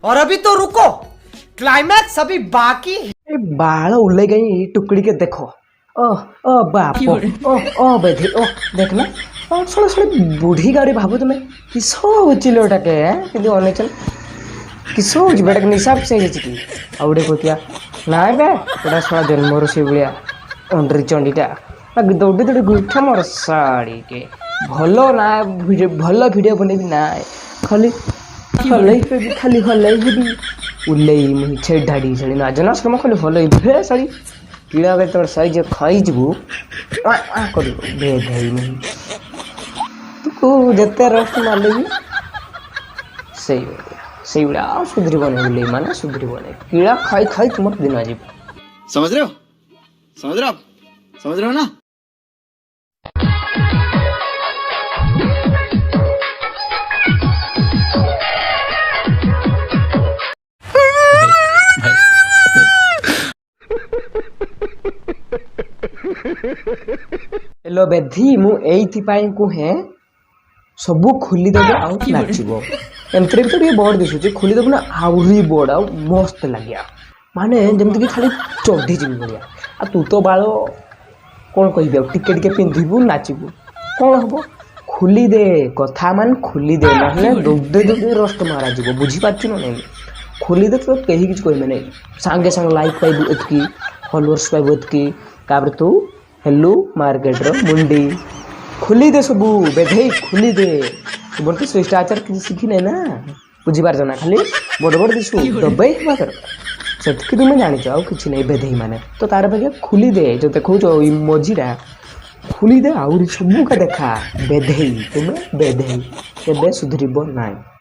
और अभी तो रुको, क्लाइमैक्स अभी बाकी है। ए बाल उल्ले गई टुकड़ी के देखो। ओ ओ बाप ओ ओ बेधी ओ देखना ओ छोड़ छोड़ बुढ़ी गाड़ी भाबू तुम्हें किसो चिलोटा के किंतु अने चल किसो बेटा के निसाब से है कि आउडे कोतिया नाय बे एटा छोड़ा जन्म ऋषि बुलिया अंडरी चंडीटा दौड़ी दौड़ी गुठा मोर साड़ी के भलो ना भलो वीडियो बनेबी ना खाली हलई पे भी खाली हलई भी उल्लेई मुही छे ढाडी छड़ी ना जना शर्मा खाली हलई भे साड़ी कीड़ा बे तोर साइज खाई जबू आ कर भे भाई मुही तू को जते रस्ट मारले भी सही बड़ा सुधरी बने उल्लेई माने सुधरी बने कीड़ा खाई खाई तुम दिन आजी समझ रहे हो आप समझ रहे हो ना। हेलो बेधी मु एथि पाई कुहे सबु खोली देबो आउ नाचिबो एमत्रे भी तो ये बोर्ड दिसुची खोली देबो ना आउरी बोर्ड आउ मस्त लागिया माने जेमति कि खाली चढ़ी जिबी बलिया आ तू तो बालो कोन कहिबे टिके टिके पिंधिबु नाचिबु कोन हबो खोली दे कथा मान खोली दे नहले दुबदे दुबदे रोस्ट मारा जिवो बुझी पाछु न नहीं खोली दे तो कहीं किछ कहबे नहीं संगे संग लाइक पाइबु एतकी फॉलोअर्स पाइबु एतकी काबर तू हेलो मार्केट रो मुंडी खुली दे सबू बेधई खुली दे बोलते शिष्टाचार किसी सीखी नहीं ना बुझी पार जना खाली बड़ बड़ दिसु दबई मात्र सेतकी तुम जानि जाओ किछि नहीं बेधई माने तो तार भागे खुली दे जो देखो जो इमोजीरा खुली दे आउरी सबू का देखा बेधई तुम बेधई केबे सुधरिबो नाही।